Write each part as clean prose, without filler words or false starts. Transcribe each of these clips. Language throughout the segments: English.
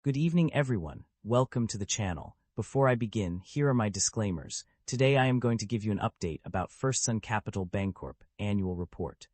Good evening, everyone. Welcome to the channel. Before I begin, here are my disclaimers. Today I am going to give you an update about Firstsun Capital Bancorp annual report.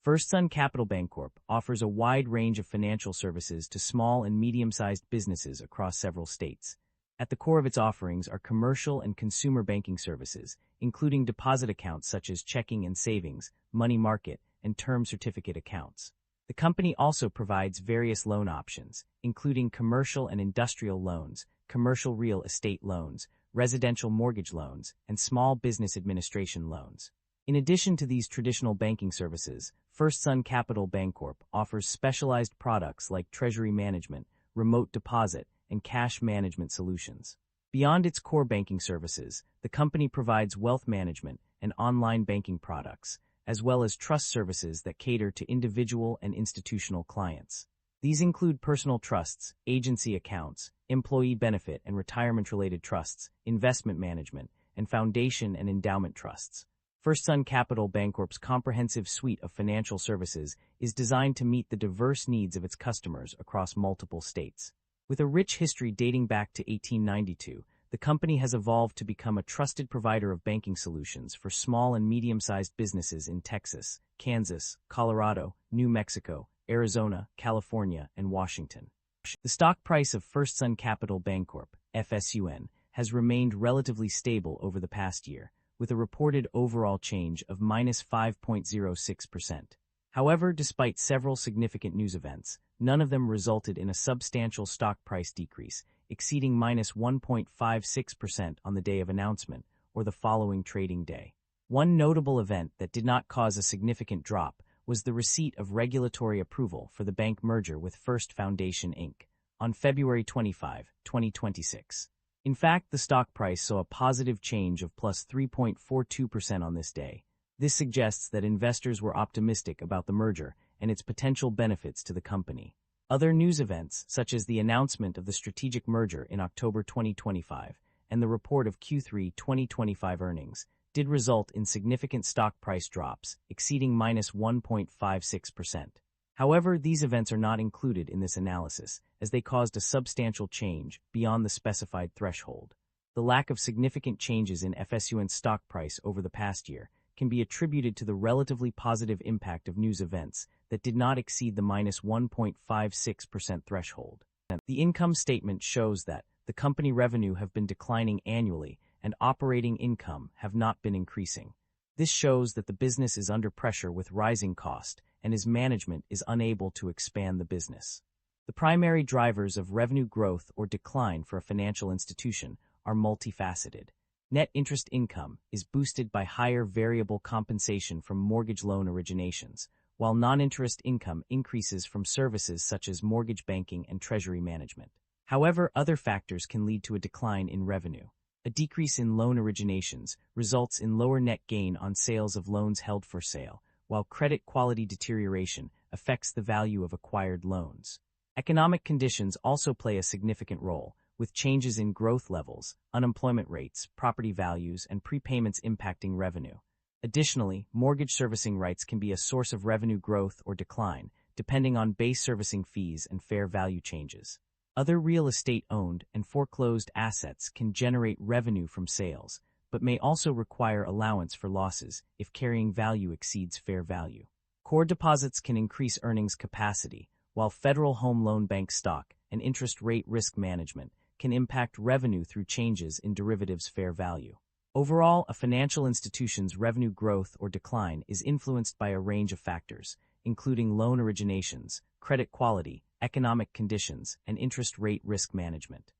Firstsun Capital Bancorp offers a wide range of financial services to small and medium-sized businesses across several states. At the core of its offerings are commercial and consumer banking services, including deposit accounts such as checking and savings, money market, and term certificate accounts. The company also provides various loan options, including commercial and industrial loans, commercial real estate loans, residential mortgage loans, and small business administration loans. In addition to these traditional banking services, Firstsun Capital Bancorp offers specialized products like treasury management, remote deposit, and cash management solutions. Beyond its core banking services, the company provides wealth management and online banking products, as well as trust services that cater to individual and institutional clients. These include personal trusts, agency accounts, employee benefit and retirement-related trusts, investment management, and foundation and endowment trusts. Firstsun Capital Bancorp's comprehensive suite of financial services is designed to meet the diverse needs of its customers across multiple states. With a rich history dating back to 1892, the company has evolved to become a trusted provider of banking solutions for small and medium-sized businesses in Texas, Kansas, Colorado, New Mexico, Arizona, California, and Washington. The stock price of Firstsun Capital Bancorp, FSUN, has remained relatively stable over the past year, with a reported overall change of minus 5.06%. However, despite several significant news events, none of them resulted in a substantial stock price decrease, exceeding minus 1.56% on the day of announcement or the following trading day. One notable event that did not cause a significant drop was the receipt of regulatory approval for the bank merger with First Foundation, Inc. on February 25, 2026. In fact, the stock price saw a positive change of plus 3.42% on this day. This suggests that investors were optimistic about the merger and its potential benefits to the company. Other news events, such as the announcement of the strategic merger in October 2025 and the report of Q3 2025 earnings, did result in significant stock price drops, exceeding minus 1.56%. However, these events are not included in this analysis, as they caused a substantial change beyond the specified threshold. The lack of significant changes in FSUN's stock price over the past year can be attributed to the relatively positive impact of news events that did not exceed the minus 1.56% threshold. The income statement shows that the company revenue have been declining annually and operating income have not been increasing. This shows that the business is under pressure with rising cost and its management is unable to expand the business. The primary drivers of revenue growth or decline for a financial institution are multifaceted. Net interest income is boosted by higher variable compensation from mortgage loan originations, while non-interest income increases from services such as mortgage banking and treasury management. However, other factors can lead to a decline in revenue. A decrease in loan originations results in lower net gain on sales of loans held for sale, while credit quality deterioration affects the value of acquired loans. Economic conditions also play a significant role, with changes in growth levels, unemployment rates, property values, and prepayments impacting revenue. Additionally, mortgage servicing rights can be a source of revenue growth or decline, depending on base servicing fees and fair value changes. Other real estate owned and foreclosed assets can generate revenue from sales, but may also require allowance for losses if carrying value exceeds fair value. Core deposits can increase earnings capacity, while Federal Home Loan Bank stock and interest rate risk management can impact revenue through changes in derivatives fair value. Overall, a financial institution's revenue growth or decline is influenced by a range of factors, including loan originations, credit quality, economic conditions, and interest rate risk management.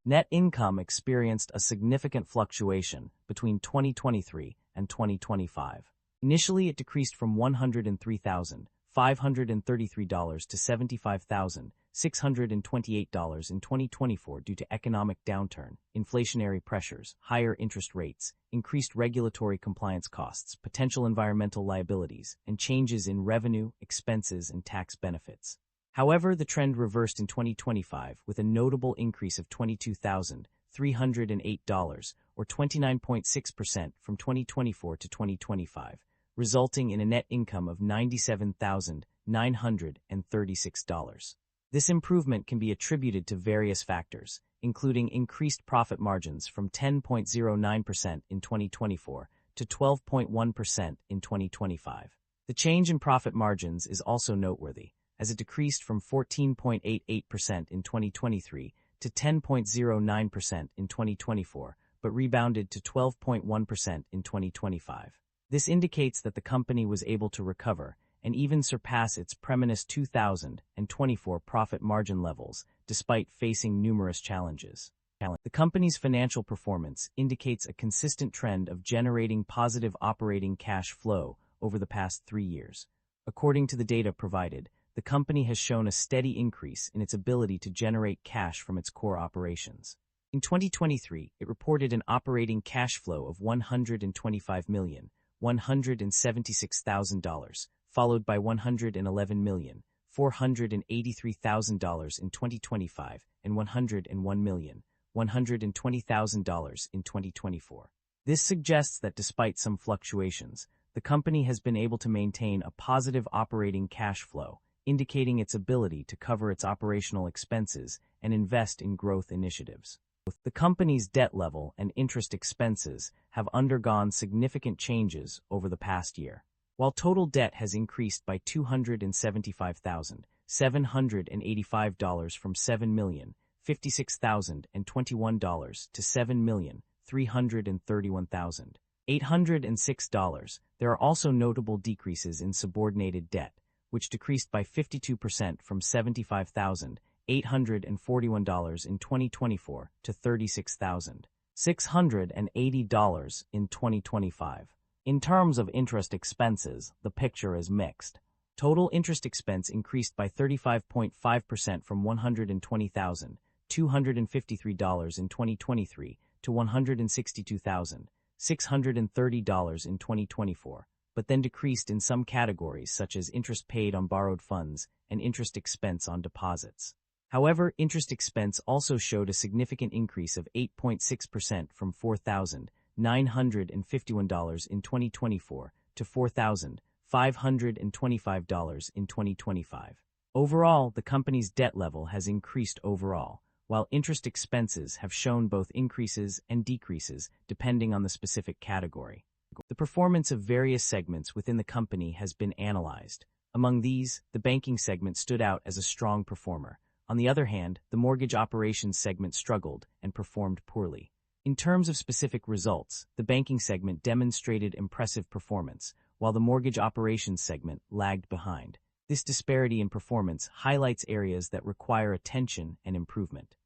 Net income experienced a significant fluctuation between 2023 and 2025. Initially, it decreased from $103,533 to $75,628 in 2024 due to economic downturn, inflationary pressures, higher interest rates, increased regulatory compliance costs, potential environmental liabilities, and changes in revenue, expenses, and tax benefits. However, the trend reversed in 2025 with a notable increase of $22,308, or 29.6% from 2024 to 2025, resulting in a net income of $97,936. This improvement can be attributed to various factors, including increased profit margins from 10.09% in 2024 to 12.1% in 2025. The change in profit margins is also noteworthy, as it decreased from 14.88% in 2023 to 10.09% in 2024, but rebounded to 12.1% in 2025. This indicates that the company was able to recover and even surpass its previous 2024 profit margin levels, despite facing numerous challenges. The company's financial performance indicates a consistent trend of generating positive operating cash flow over the past 3 years. According to the data provided, the company has shown a steady increase in its ability to generate cash from its core operations. In 2023, it reported an operating cash flow of $125,176,000, followed by $111,483,000 in 2025 and $101,120,000 in 2024. This suggests that despite some fluctuations, the company has been able to maintain a positive operating cash flow, indicating its ability to cover its operational expenses and invest in growth initiatives. The company's debt level and interest expenses have undergone significant changes over the past year. While total debt has increased by $275,785 from $7,056,021 to $7,331,806, there are also notable decreases in subordinated debt, which decreased by 52% from $75,841 in 2024 to $36,680 in 2025. In terms of interest expenses, the picture is mixed. Total interest expense increased by 35.5% from $120,253 in 2023 to $162,630 in 2024, but then decreased in some categories such as interest paid on borrowed funds and interest expense on deposits. However, interest expense also showed a significant increase of 8.6% from $4,951 in 2024 to $4,525 in 2025. Overall, the company's debt level has increased overall, while interest expenses have shown both increases and decreases depending on the specific category. The performance of various segments within the company has been analyzed. Among these, the banking segment stood out as a strong performer. On the other hand, the mortgage operations segment struggled and performed poorly. In terms of specific results, the banking segment demonstrated impressive performance, while the mortgage operations segment lagged behind. This disparity in performance highlights areas that require attention and improvement.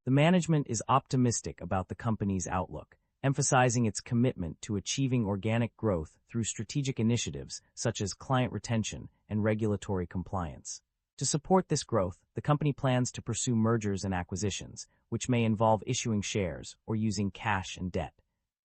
The management is optimistic about the company's outlook, emphasizing its commitment to achieving organic growth through strategic initiatives such as client retention and regulatory compliance. To support this growth, the company plans to pursue mergers and acquisitions, which may involve issuing shares or using cash and debt.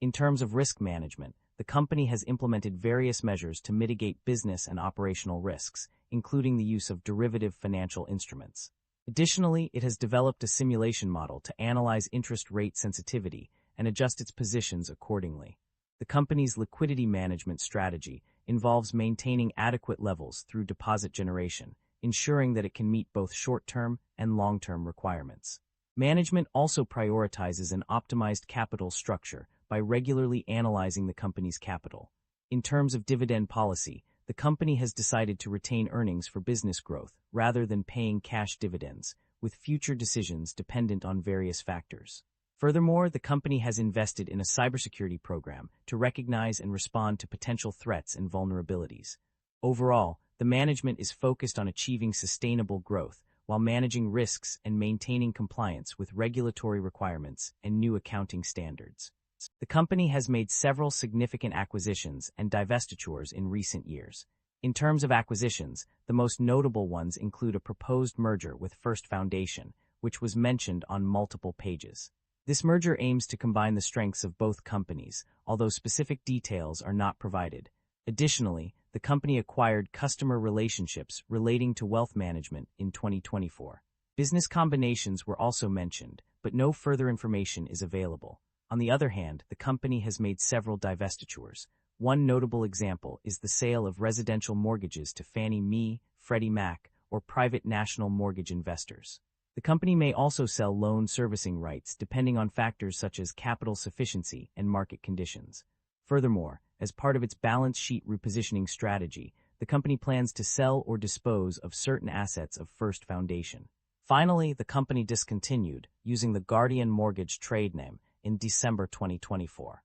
In terms of risk management, the company has implemented various measures to mitigate business and operational risks, including the use of derivative financial instruments. Additionally, it has developed a simulation model to analyze interest rate sensitivity and adjust its positions accordingly. The company's liquidity management strategy involves maintaining adequate levels through deposit generation, ensuring that it can meet both short-term and long-term requirements. Management also prioritizes an optimized capital structure by regularly analyzing the company's capital. In terms of dividend policy, the company has decided to retain earnings for business growth rather than paying cash dividends, with future decisions dependent on various factors. Furthermore, the company has invested in a cybersecurity program to recognize and respond to potential threats and vulnerabilities. Overall, the management is focused on achieving sustainable growth while managing risks and maintaining compliance with regulatory requirements and new accounting standards. The company has made several significant acquisitions and divestitures in recent years. In terms of acquisitions, the most notable ones include a proposed merger with First Foundation, which was mentioned on multiple pages. This merger aims to combine the strengths of both companies, although specific details are not provided. Additionally, the company acquired customer relationships relating to wealth management in 2024. Business combinations were also mentioned, but no further information is available. On the other hand, the company has made several divestitures. One notable example is the sale of residential mortgages to Fannie Mae, Freddie Mac, or private national mortgage investors. The company may also sell loan servicing rights depending on factors such as capital sufficiency and market conditions. Furthermore, as part of its balance sheet repositioning strategy, the company plans to sell or dispose of certain assets of First Foundation. Finally, the company discontinued using the Guardian Mortgage trade name in December 2024.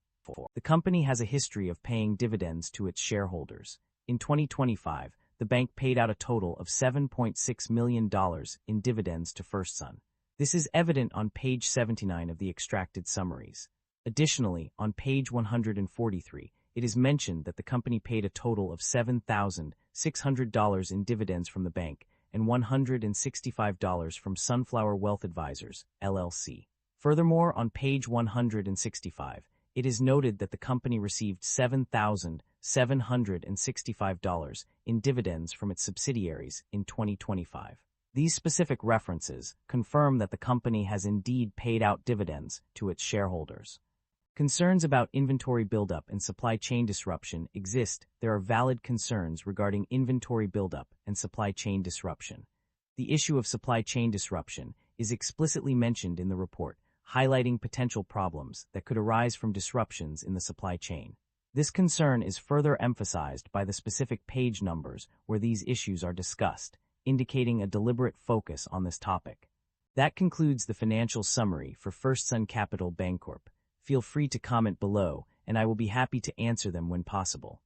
The company has a history of paying dividends to its shareholders. In 2025, the bank paid out a total of $7.6 million in dividends to Firstsun. This is evident on page 79 of the extracted summaries. Additionally, on page 143, it is mentioned that the company paid a total of $7,600 in dividends from the bank and $165 from Sunflower Wealth Advisors, LLC. Furthermore, on page 165, it is noted that the company received $7,765 in dividends from its subsidiaries in 2025. These specific references confirm that the company has indeed paid out dividends to its shareholders. Concerns about inventory buildup and supply chain disruption exist. There are valid concerns regarding inventory buildup and supply chain disruption. The issue of supply chain disruption is explicitly mentioned in the report, highlighting potential problems that could arise from disruptions in the supply chain. This concern is further emphasized by the specific page numbers where these issues are discussed, indicating a deliberate focus on this topic. That concludes the financial summary for Firstsun Capital Bancorp. Feel free to comment below, and I will be happy to answer them when possible.